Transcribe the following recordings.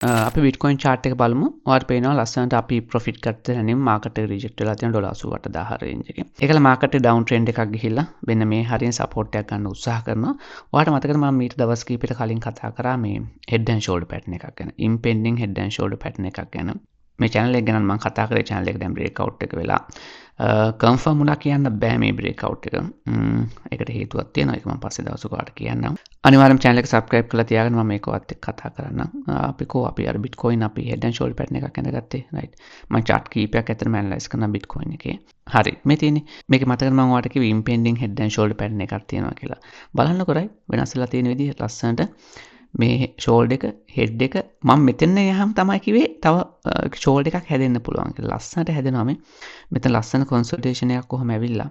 අපි Bitcoin chart එක බලමු. ඔයාලට පේනවා ලස්සනට අපි profit ගත්ත තැනින් market එක reject වෙලා තියෙන $88000 range එකේ. ඒකල market එක down trend එකක් ගිහිල්ලා මෙන්න මේ හරිය support එකක් ගන්න උත්සාහ කරනවා. ඔයාලට මතකද මම මීට දවස් කිහිපයකට කලින් කතා කරා මේ head and shoulder pattern එකක් ගැන. impending head and shoulder pattern එකක් ගැන. මේ channel එක ගැන මම කතා කරේ channel එක දැන් breakout එක වෙලා confirm වුණා කියන්න බෑ මේ breakout එක. ඒකට හේතුවක් තියෙනවා. ඒක මම පස්සේ දවසක ඔයාලට කියන්නම්. අනිවාර්යයෙන්ම channel එක subscribe කරලා තියාගන්න මම මේක ඔයත් එක්ක කතා කරන්නම්. අපි අර Bitcoin අපි head and shoulder pattern එකක් ඇඳගත්තේ right. මම chart කීපයක් ඇත්තටම analyze කරනවා Bitcoin එකේ. හරි. මේ තියෙන්නේ මේක මතකද මම ඔයාලට කිව්වේ impending head and shoulder pattern එකක් තියෙනවා කියලා. බලන්නකො right වෙනස් වෙලා තියෙන විදිහ ලස්සනට මේ shoulder එක head එක මම මෙතන යහම තමයි කිව්වේ තව shoulder එකක් හැදෙන්න පුළුවන් කියලා. ලස්සනට හැදෙනවා මේ. මෙතන ලස්සන consolidation එකක් කොහොම ඇවිල්ලා.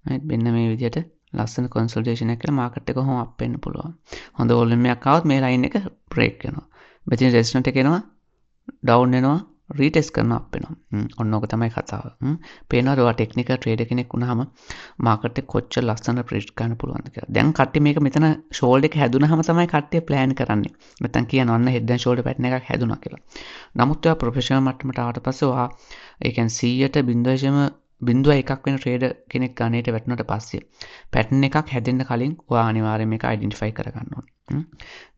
right මෙන්න මේ විදිහට ලස්සන consolidation එකක් කරලා market එක කොහොම up වෙන්න පුළුවන්. හොඳ volume එකක් ආවොත් මේ line එක break වෙනවා. මෙතන resistance එක එනවා down වෙනවා retest කරනවා up වෙනවා. ඔන්න ඕක තමයි කතාව. පේනවාද ඔයා technical trader කෙනෙක් වුණාම market එක කොච්චර ලස්සන predict කරන්න පුළුවන්ද කියලා. දැන් කට්ටිය මේක මෙතන shoulder එක හැදුනහම තමයි කට්ටිය plan කරන්නේ. නැත්තම් කියනවා අන්න head and shoulder pattern එකක් හැදුනා කියලා. නමුත් ඔයා professional මට්ටමට ආවට පස්සේ ඔයා ඒ කියන්නේ 100ට 0.1 වෙන trader කෙනෙක් ගන්නේට වැටුණාට පස්සේ pattern එකක් හැදෙන්න කලින් ඔයා අනිවාර්යයෙන් මේක identify කරගන්න ඕනේ.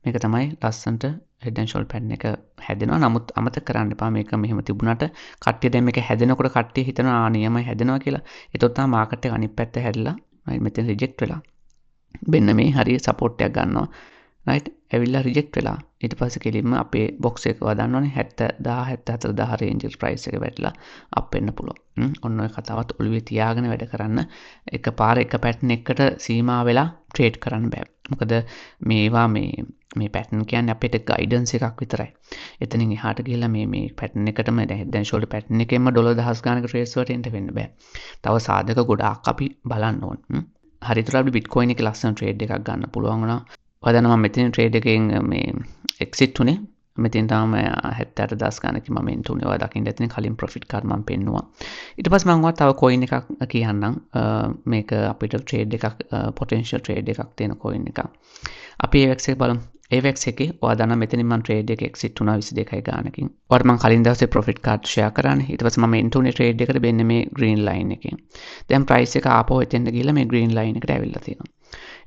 මේක තමයි ලස්සනට head and shoulder pattern එක හැදෙනවා. නමුත් අමතක කරන්න එපා මේක මෙහෙම තිබුණාට කට්ටිය දැන් මේක හැදෙනකොට කට්ටිය හිතනවා නියමයි හැදෙනවා කියලා. ඒතොත් තමයි market එක අනිත් පැත්ත හැරිලා මෙතන reject වෙලා. මෙන්න මේ හරිය support එකක් ගන්නවා. right ඇවිල්ලා reject වෙලා ඊට පස්සේ කෙලින්ම අපේ box එක වදන්නවනේ 70000 74000 range price එක වැටලා up වෙන්න පුළුවන්. ඔන්න ඔය කතාවත් ඔළුවේ තියාගෙන වැඩ කරන්න. එකපාර එක pattern එකකට සීමා වෙලා trade කරන්න බෑ. මොකද මේවා මේ pattern කියන්නේ අපිට guidance එකක් විතරයි. එතනින් එහාට ගිහලා මේ pattern එකටම head and shoulder pattern එකෙන්ම ඩොලර් 1000 ගානක trades වලට එන්න වෙන්න බෑ. තව සාධක ගොඩාක් අපි බලන්න ඕන. හරියට අපිට Bitcoin එකේ ලස්සන trade එකක් ගන්න පුළුවන් වුණා. ඔයදන්න මම මෙතන ට්‍රේඩ් එකෙන් මේ එක්සිට් උනේ. මෙතෙන් තමයි 78000 ගානක මම එන්ට් උනේ. ඔයා දකින්න ඇතිනේ කලින් ප්‍රොෆිට් කාඩ් මම පෙන්නුවා. ඊට පස්සේ මම තව coin එකක් කියන්නම්. මේක අපිට ට්‍රේඩ් එකක් potential trade එකක් තියෙන coin එකක්. අපි AVAX එක බලමු. AVAX එකේ ඔයා දන්නා මෙතනින් මම ට්‍රේඩ් එක එක්සිට් උනා 22 ගානකින්. ඔයාට මම කලින් දවසේ ප්‍රොෆිට් කාඩ් ෂෙයා කරානේ. ඊට පස්සේ මම එන්ට් උනේ ට්‍රේඩ් එකට මෙන්න මේ green line එකෙන්. දැන් price එක ආපහු එතෙන්ට ගිහලා මේ green line එකට ඇවිල්ලා තියෙනවා.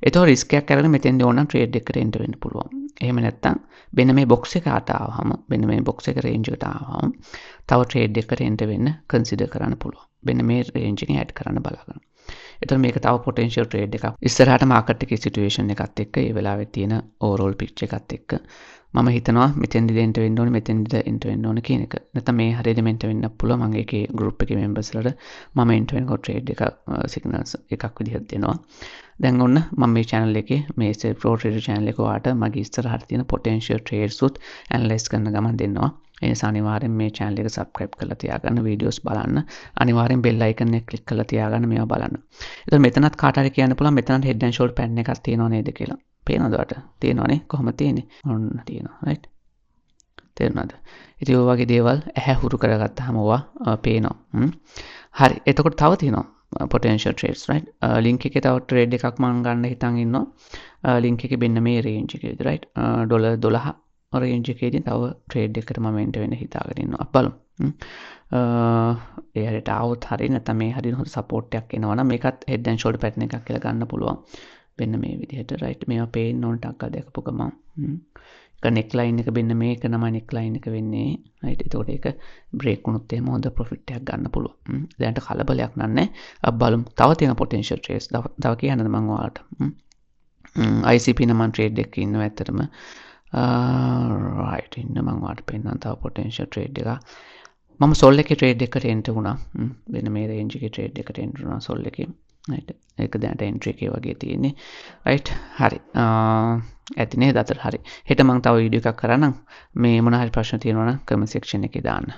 ඒතකොට රිස්ක් එකක් අරගෙන මෙතෙන්ද ඕන ට්‍රේඩ් එකකට එන්න වෙන්න පුළුවන්. එහෙම නැත්නම් මෙන්න මේ box එකට ආවම මෙන්න මේ box එක range එකට ආවම තව ට්‍රේඩ් එකකට එන්න වෙන්න consider කරන්න පුළුවන්. මෙන්න මේ range එකෙන් add කරන්න බලාගන්න. එතකොට මේක තව potential trade එකක්. ඉස්සරහට market එකේ situation එකත් එක්ක ඒ වෙලාවේ තියෙන overall picture එකත් එක්ක මම හිතනවා මෙතෙන්දි දෙන්න වෙන්න ඕනේ මෙතෙන්දි එන්න වෙන්න ඕනේ කියන එක. නැත්නම් මේ හරියට මෙන්ට වෙන්න පුළුවන්. මම ඒකේ group එකේ members වලට මම එන්න වෙනකොට trade එක signals එකක් විදිහට දෙනවා. දැන් ඔන්න මම මේ channel එකේ මේ Self Pro Trader channel එක ඔයාලට මගේ ඉස්සරහට තියෙන potential trades උත් analyze කරන ගමන් දෙනවා. ඒ නිසා අනිවාර්යෙන් මේ channel එක subscribe කරලා තියාගන්න videos බලන්න. අනිවාර්යෙන් bell icon එක click කරලා තියාගන්න මේවා බලන්න. එතකොට මෙතනත් කාට හරි කියන්න පුළුවන් මෙතනත් head and shoulder pattern එකක් තියෙනව නේද කියලා. පේනවද ඔයාලට? තියෙනවනේ. කොහොමද තියෙන්නේ? ඔන්න තියෙනවා. right? තේරුණාද? ඉතින් ඔය වගේ දේවල් ඇහැ හුරු කරගත්තාම ඔවා පේනවා. හරි. එතකොට තව තියෙනවා potential trades right link එකේ තව trade එකක් මම ගන්න හිතන් ඉන්නවා link එකේ මෙන්න මේ range එකේදී right ඩොලර් 12 range එකේදී තව trade එකකට මම එන්ටර් වෙන්න හිතාගෙන ඉන්නවා බලමු ඒ හරියට આવුත් හරිය නැත්නම් මේ හරියට හොඳ support එකක් එනවා නම් මේකත් head and shoulder pattern එකක් කියලා ගන්න පුළුවන් මෙන්න මේ විදිහට right මේවා පේන්න ඕන ටක්කා දැකපු ගමන් ඒක neckline එක මෙන්න මේක තමයි neckline එක වෙන්නේ right එතකොට ඒක break වුණොත් එහෙම හොඳ profit එකක් ගන්න පුළුවන් දැනට කලබලයක් නෑ බලමු තව තියෙන potential trades තව කියන්නද මම ඔයාලට ICP නම් මම trade එකක ඉන්නවා ඇත්තටම right ඉන්න මම ඔයාලට පෙන්නන්න තව potential trade එකක් මම sol එකේ trade එකකට enter වුණා වෙන මේ range එකේ trade එකකට enter වුණා sol එකේ right ඒක දැනට entry එකේ වගේ තියෙන්නේ right හරි ඇති නේද අතට හරි හෙට මම තව වීඩියෝ එකක් කරන්නම් මේ මොන හරි ප්‍රශ්න තියෙනවා නම් comment section එකේ දාන්න